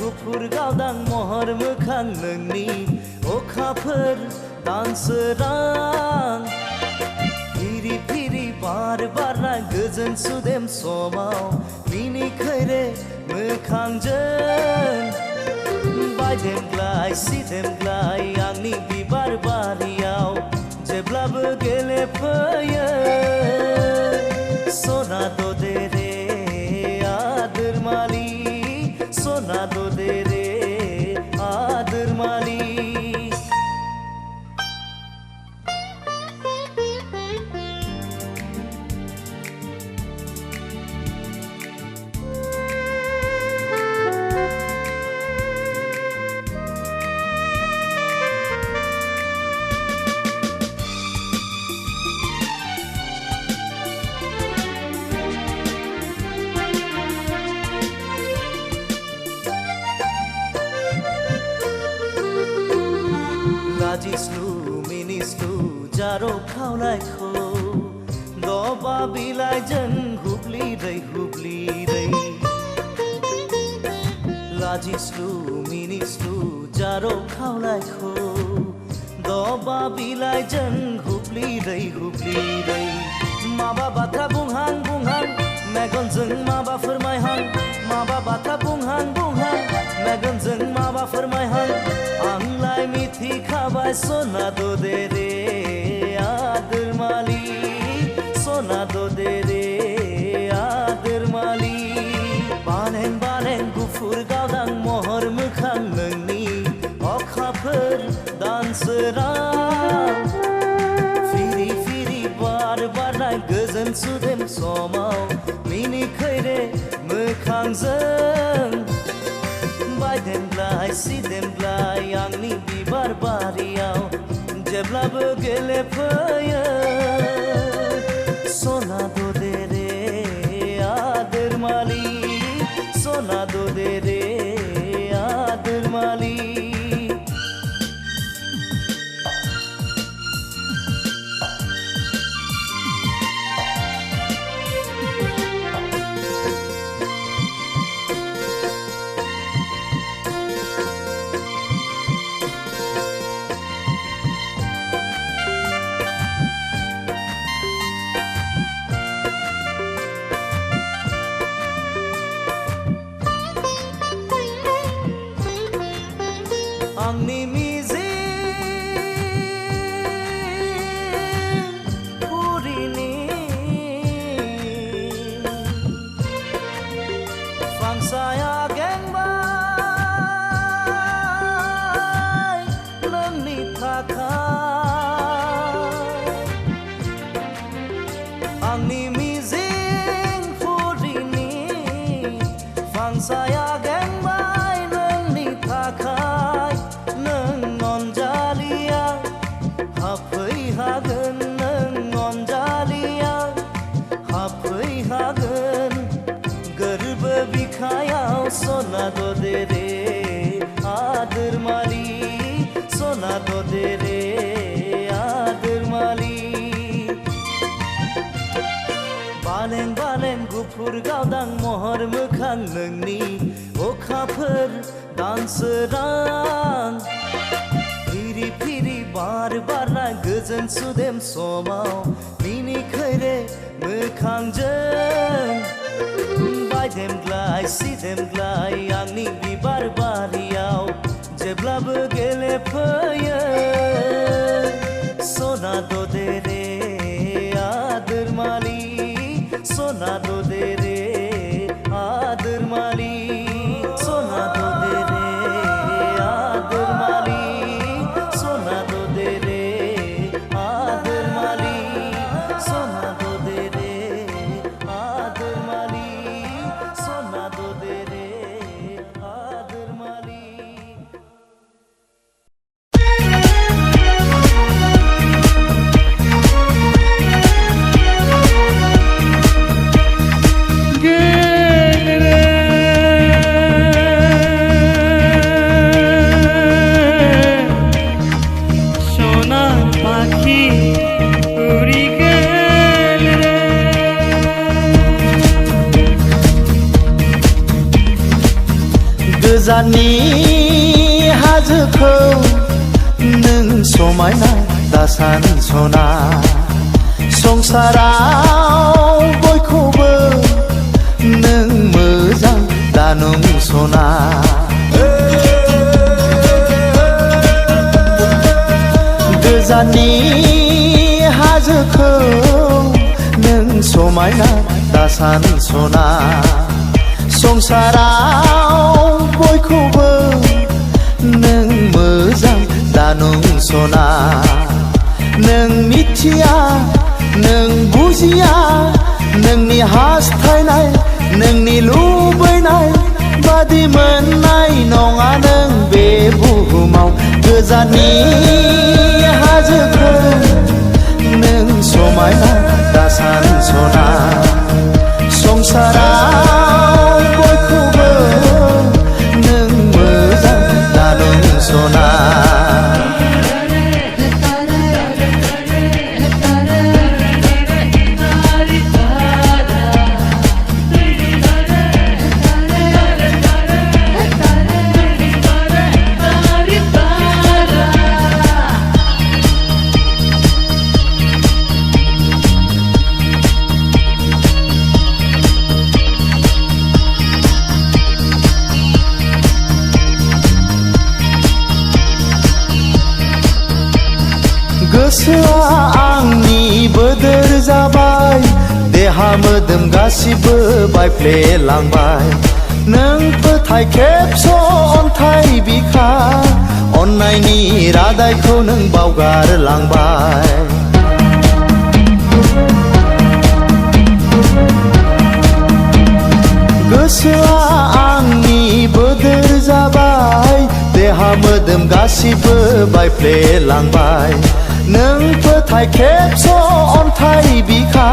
गुफुर गावदां महर मोखां नोंनि अखाफोर दानसोरां फिरि फिरि बार बारना गोजोन सुदेम समाव मिनिखैरे मोखांजों बायदेमग्लाय सिदेमग्लाय आंनि बिबार बारियाव जेब्लाबो गेलेफैयो सना दे रे आदोर मालि सना दे रे आदोर मालि लाजिस्लु मिनिस्लु जारो खावलायखौ दबा बिलाइजों हुब्लिरै लाजिस्लु मिनिस्लु जारो खावलायखौ दबा बिलाइजों हुब्लिरै माबा बाथ्रा बुंहां मेगनजों माबा फोरमायहां माबा बाथ्रा बुंहां मेगनजों माबा फोरमायहां आंलाय मिथिखाबाय सना दे रे आदोर मालि सना दे रे आदोर मालि बानें गुफुर गावदां महर मोखां नोंनि अखाफोर दानसोरां फिरि फिरि बार बारनाय गोजोन सुदेम समाव मिनिखैरे मोखांजों बायदेमग्लाय सिदेमग्लाय आंनि बिबार बारियाव जेब्लाबो गेलेफैयो सना दे रे आदोर मालि सना दे रे आदोर मालि आंनि मिजिं फुरिनि फांसाया गेंबाय नोंनि थाखाय आंनि मिजिं फुरिनि फांसाया गेंबाय नोंनि थाखाय हाफैहागोन नों अनजालिया हाफैहागोन गोरबो बिखायाव सना दे रे आदोर मालि सना दे रे आदोर मालि बालें गुफुर गावदां महर मोखां नोंनि अखाफोर दानसोरां फिरि फिरि बार बारना गोजोन सुदेम समाव मिनिखैरे मोखांजों बायदेमग्लाय सिदेमग्लाय आंनि बिबार बारियाव जेब्लाबो गेलेफैयो सना दे रे आदोर मालि सना दे रे आदोर मालि सना दे रे आदोर मालि सना दे रे आदोर मालि सना दे रे आदोर मालि सना दे रे आदोर मालि। गोजाननि हाजोखौ नों समायना दासान सना संसाराव बयखौबो नों मोजां दानुं सना गोजाननि हाजोखौ नों समायना दासान सना संसाराव बयखौबो नों मोजां दानुं सना नों मिथिया नों बुजिया नोंनि हास्थायनाय नोंनि लुबैनाय बादि मोननाय नङा नों बे बुहुमाव गोजाननि हाजोखौ नों समायना दासान सना संसाराव बयखौबो नों मोजां दानुं सना गोसोआ आंनि बोदोर जाबाय देहा मोदोम गासिबो बायफ्लेलांबाय नों फोथाय खेबस' अन्थाइ बिखा अननायनि रादायखौ नों बावगारलांबाय गोसोआ आंनि बोदोर जाबाय देहा मोदोम गासिबो बायफ्लेलांबाय नों फोथाय खेबस' अन्थाइ बिखा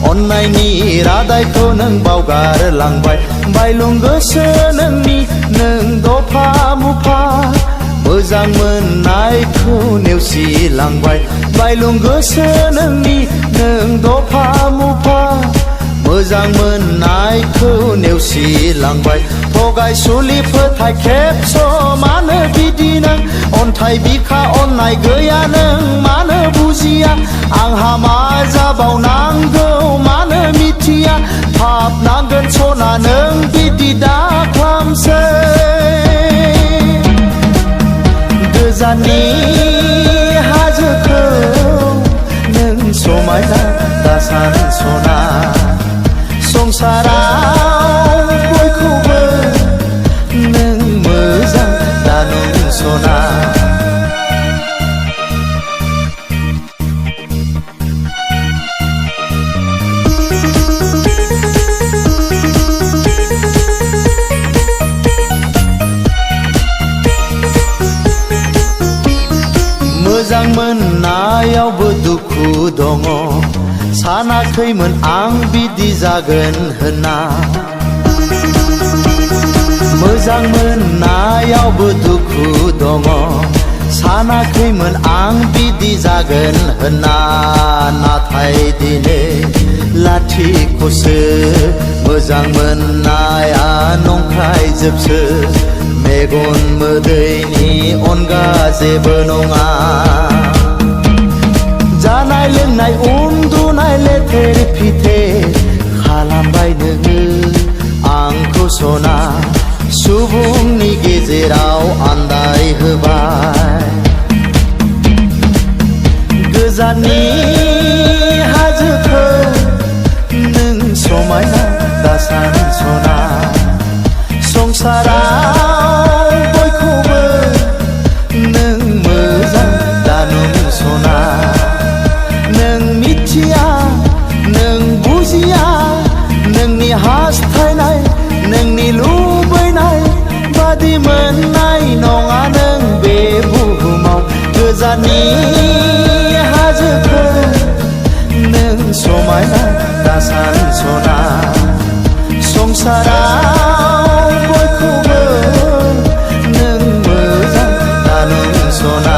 अननायनि रादायखौ नों बावगारलांबाय बायलुं गोसो नोंनि नों दफा मुफा मोजां मोननायखौ नेवसिलांबाय बायलुं गोसो नोंनि नों दफा मुफा मोजां मोननायखौ नेवसिलांबाय थगायसुलि फोथाय खेबस' मानो बिदि नों अन्थाइ बिखा अननाय गैया नों मानो बुजिया आंहा मा जाबावनांगौ मानो मिथिया थाब नांगोन सना नों बिदि दाखालामसै गोजाननि हाजोखौ नों समायना दासान सना संसाराव बयखौबो नों मोजां दानुं सना मोजां मोननायावबो दुखु दङ सानाखैमोन आं बिदि जागोन होनना मोजां मोननायावबो दुखु दङ सानाखैमोन आं बिदि जागोन होनना नाथाय दिनै लाथिख'सो मोजां मोननाया नंखाय जोबसो मेगन मोदैनि अनगा जेबो नङा जानाय लोंनाय उन्दुनाय लेथेर फिथेर खालामबाय नोङो आंखौ सना सुबुंनि गेजेराव आन्दाय होबाय गोजाननि हाजोखौ नों समायना दासान सना संसाराव बयखौबो नों मोजां दानुं सना नों मिथिया नों बुजिया नोंनि हास्थायनाय नोंनि लुबैनाय बादि मोननाय नङा नों बे बुहुमाव गोजाननि हाजोखौ नों समायना दासान सना संसाराव बयखौबो नों मोजां दानुं सना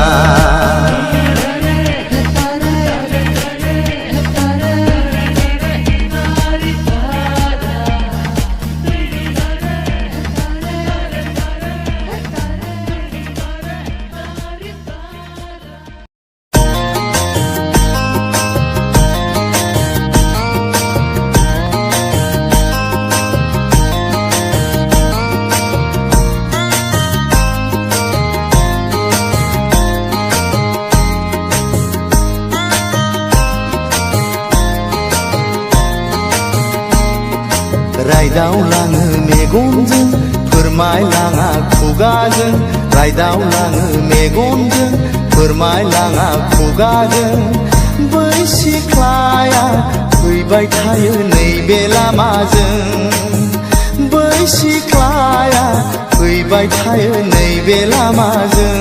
रायदावलाङो मेगनजों फोरमायलाङा खुगाजों रायदावलाङो मेगनजों फोरमायलाङा खुगाजों बै सिख्लाया फैबाय थायो नैबे लामाजों बै सिख्लाया फैबाय थायो नैबे लामाजों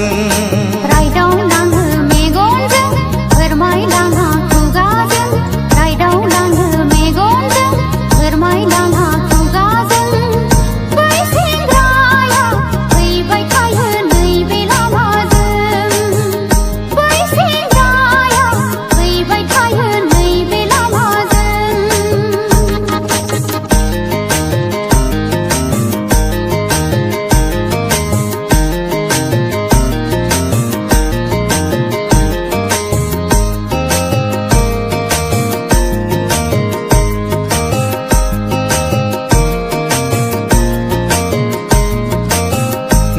रायदावलाङो मेगनजों फोरमायलाङा खुगाजों रायदावलाङो मेगनजों फोरमायलाङा खुगाजों बै सेंग्राया फैबाय थायो नैबे लामाजों बै सेंग्राया फैबाय थायो नैबे लामाजों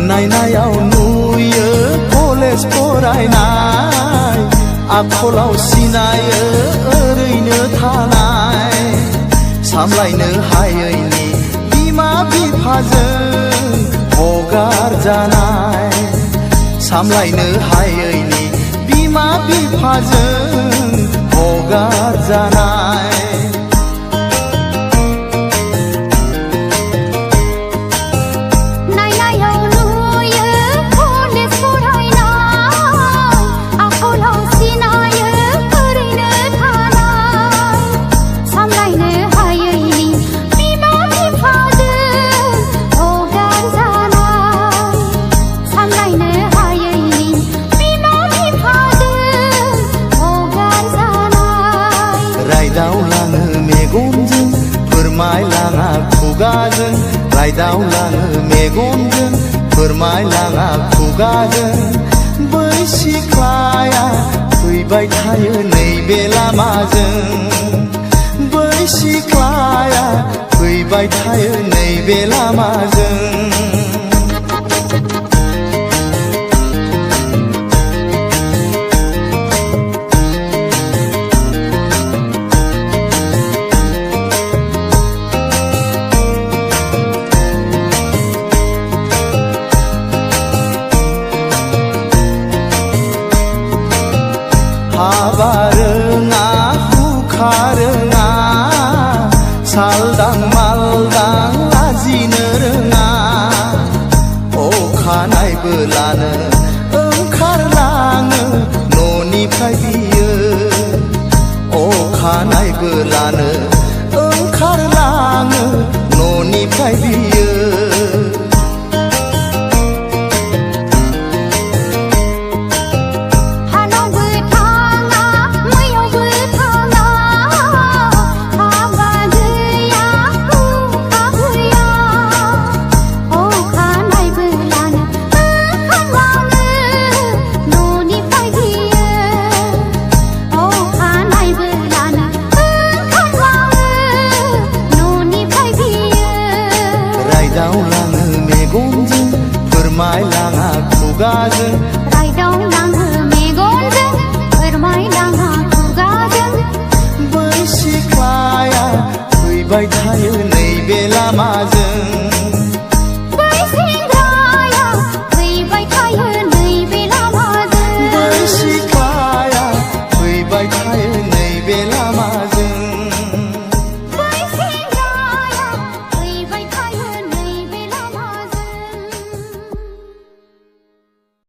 नायनायाव नुयो कलेज फरायनाय आखलाव सिनायो ओरैनो थानाय सामलायनो हायैनि बिमा बिफाजों हगार जानाय सामलायनो हायैनि बिमा बिफाजों हगार जानाय रायदावलाङो मेगनजों फोरमायलाङा खुगाजों रायदावलाङो मेगनजों फोरमायलाङा खुगाजों बै सिख्लाया फैबाय थायो नैबे लामाजों बै सिख्लाया फैबाय थायो नैबे लामाजों हाबा रोङा हुखा रोङा सालदां मालदां लाजिनो रोङा अखानायबोलानो ओंखारलाङो न'निफ्राय बियो अखानायबोलानो ओंखारलाङो न'निफ्राय बियो रायदावलाङो मेगनजों फोरमायलाङा खुगाजों रायदावलाङो मेगनजों फोरमायलाङा खुगाजों बै सिख्लाया फैबाय थायो